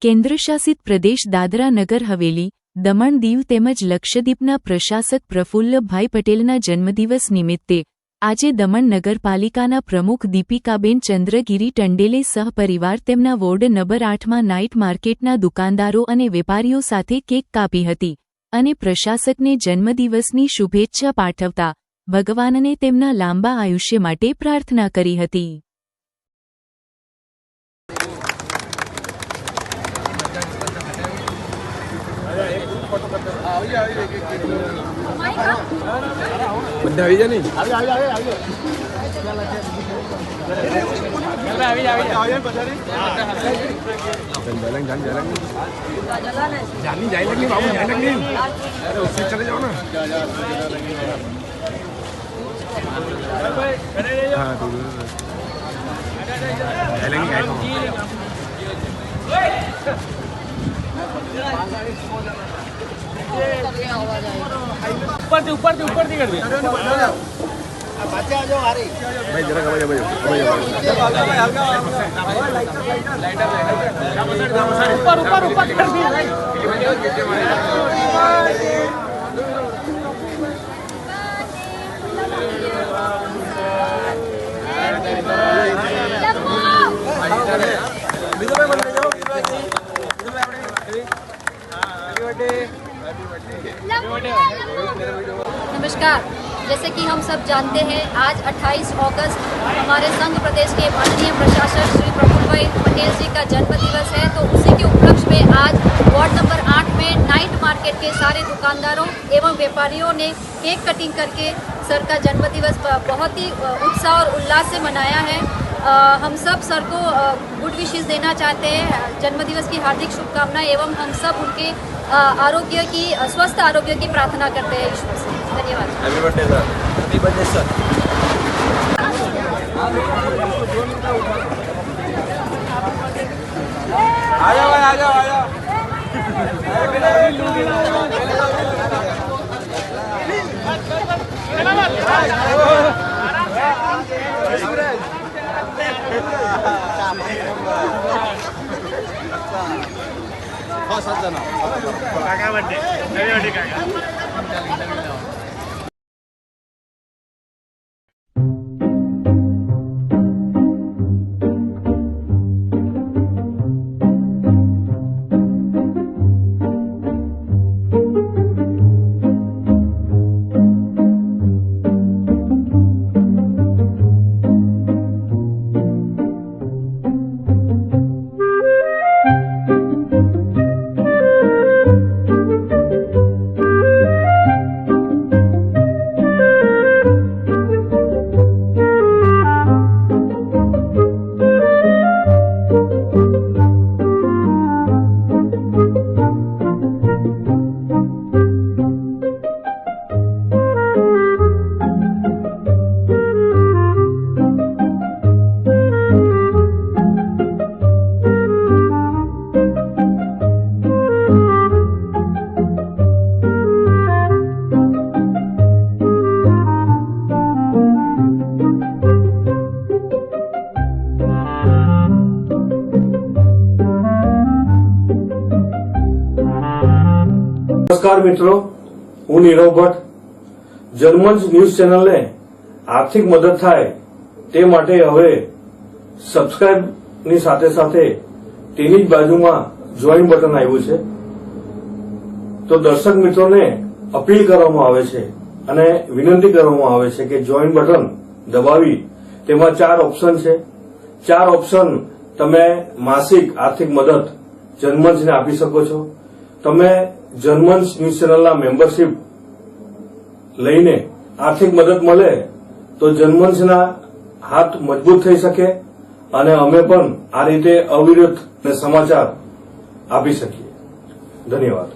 કેન્દ્રશાસિત પ્રદેશ દાદરા નગર હવેલી, દમણ દીવ તેમજ લક્ષદ્વીપના પ્રશાસક પ્રફુલ્લભાઈ પટેલના જન્મદિવસ નિમિત્તે આજે દમણ નગરપાલિકાના પ્રમુખ દીપિકાબેન ચંદ્રગીરી ટંડેલે સહપરિવાર તેમના વોર્ડ નંબર 8માં નાઇટ માર્કેટના દુકાનદારો અને વેપારીઓ સાથે કેક કાપી હતી અને પ્રશાસકને જન્મદિવસની શુભેચ્છા પાઠવતા ભગવાનને તેમના લાંબા આયુષ્ય માટે પ્રાર્થના કરી હતી. બધા આવી જાય ને ऊपर कर दे बच्चे आ जाओ आ रही भाई जरा भाई ऊपर कर दी नमस्कार। जैसे कि हम सब जानते हैं, आज 28 अगस्त हमारे संघ प्रदेश के माननीय प्रशासक श्री प्रफुल्लभाई पटेल जी का जन्मदिवस है। तो उसी के उपलक्ष्य में आज वार्ड नंबर 8 में नाइट मार्केट के सारे दुकानदारों एवं व्यापारियों ने केक कटिंग करके सर का जन्मदिवस बहुत ही उत्साह और उल्लास से मनाया है। हम सब सर को गुड विशेस देना चाहते हैं, जन्मदिवस की हार्दिक शुभकामनाएं एवं हम सब उनके आरोग्य की स्वस्थ आरोग्य की प्रार्थना करते हैं ईश्वर से। धन्यवाद। Happy birthday sir. Happy birthday sir. आ जाओ आ जाओ आ जाओ काका बर्थडे काका નમસ્કાર મિત્રો, હું નીરવ ભટ્ટ. જર્મન ન્યૂઝ ચેનલને આર્થિક મદદ થાય તે માટે હવે સબસ્ક્રાઇબની સાથે સાથે તેની જ બાજુમાં જોઈન બટન આવ્યું છે. તો દર્શક મિત્રોને અપીલ કરવામાં આવે છે અને વિનંતી કરવામાં આવે છે કે જોઈન બટન દબાવી તેમાં 4 ઓપ્શન છે. 4 ઓપ્શન તમે માસિક આર્થિક મદદ જર્મન્સને આપી શકો છો. તમે જર્મન ન્યૂઝ ચેનલના મેમ્બરશીપ લઈને આર્થિક મદદ મળે તો જર્મન્સના હાથ મજબૂત થઈ શકે અને અમે પણ આ રીતે અવિરત સમાચાર આપી શકીએ. ધન્યવાદ.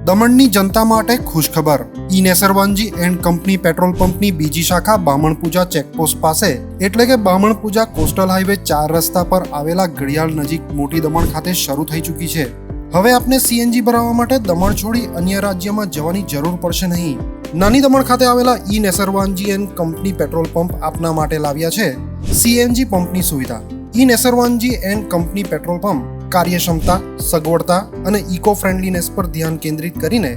દમણની જનતા માટે ખુશખબર. ઈ નેસરવાનજી એન્ડ કંપની પેટ્રોલ પંપની બીજી શાખા બામણપૂજા ચેકપોસ્ટ પાસે એટલે કે બામણપૂજા કોસ્ટલ હાઈવે 4 રસ્તા પર આવેલા ઘડિયાળ નજીક મોટી દમણ ખાતે શરૂ થઈ ચૂકી છે. હવે આપને સીએનજી ભરાવવા માટે દમણ છોડી અન્ય રાજ્યમાં જવાની જરૂર પડશે નહીં. નાની દમણ ખાતે આવેલા E Nesarwanji and company petrol pump આપના માટે લાવ્યા છે સીએનજી પંપની સુવિધા. E Nesarwanji and company petrol pump કાર્યક્ષમતા, સગવડતા અને ઇકો ફ્રેન્ડલીનેસ પર ધ્યાન કેન્દ્રિત કરીને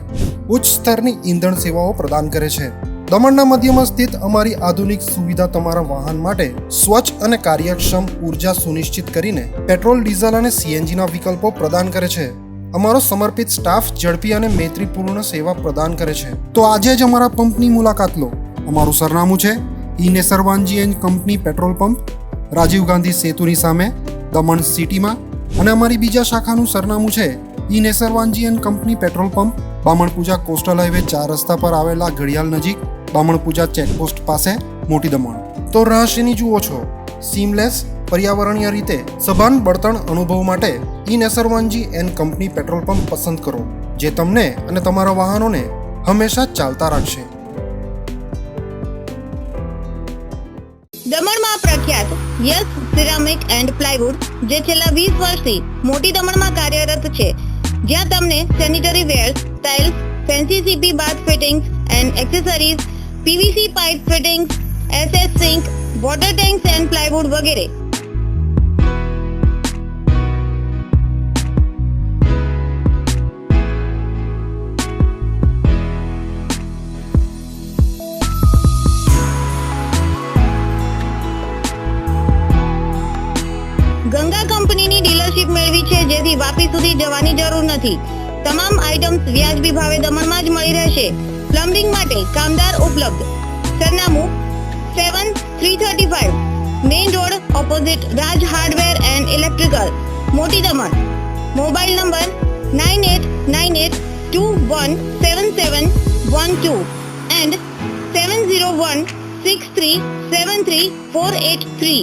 ઉચ્ચ સ્તરની ઈંધણ સેવાઓ પ્રદાન કરે છે. દમણના મધ્યમાં સ્થિત અમારી આધુનિક સુવિધા તમારા વાહન માટે સ્વચ્છ અને કાર્યક્ષમ ઉર્જા સુનિશ્ચિત કરીને પેટ્રોલ, ડીઝલ અને સીએનજીના વિકલ્પો પ્રદાન કરે છે. અમારો સમર્પિત સ્ટાફ ઝડપી અને મૈત્રીપૂર્ણ સેવા પ્રદાન કરે છે. તો આજે જ અમારા પંપની મુલાકાત લો. અમારું સરનામું છે Nesarwanji and company petrol pump, Rajiv Gandhi સેતુની સામે, દમણ સિટીમાં. અને અમારી બીજા શાખાનું સરનામું છે Nesarwanji and company petrol pump, Bamanpuja coastal highway 4 રસ્તા પર આવેલા ઘડિયાળ નજીક, બામણપૂજા ચેકપોસ્ટ પાસે, મોટી દમણ. તો રહસ્યની જુઓ છો સીમલેસ, પર્યાવરણીય રીતે સભાન બળતણ અનુભવ માટે Nesarwanji and company petrol pump પસંદ કરો, જે તમને અને તમારા વાહનોને હંમેશા ચાલતા રાખશે. દમણમાં પ્રખ્યાત યસ સિરામિક એન્ડ પ્લાયવુડ, જે છેલ્લા 20 વર્ષથી મોટી દમણમાં કાર્યરત છે, જ્યાં તમને sanitary wares, tiles, fancy CP bath fittings and accessories, PVC pipe fittings, SS sink, water tanks and plywood વગેરે. ગંગા કંપનીની ડીલરશીપ મેળવી છે, જેથી વાપી સુધી જવાની જરૂર નથી. તમામ આઇટમ્સ વ્યાજબી ભાવે દમણમાં જ મળી રહેશે. પ્લમ્બિંગ માટે કામદાર ઉપલબ્ધ. સરનામું 7335 main road opposite Raj hardware and electrical, મોટી દમણ. Mobile number 9898217712 and 7016373483.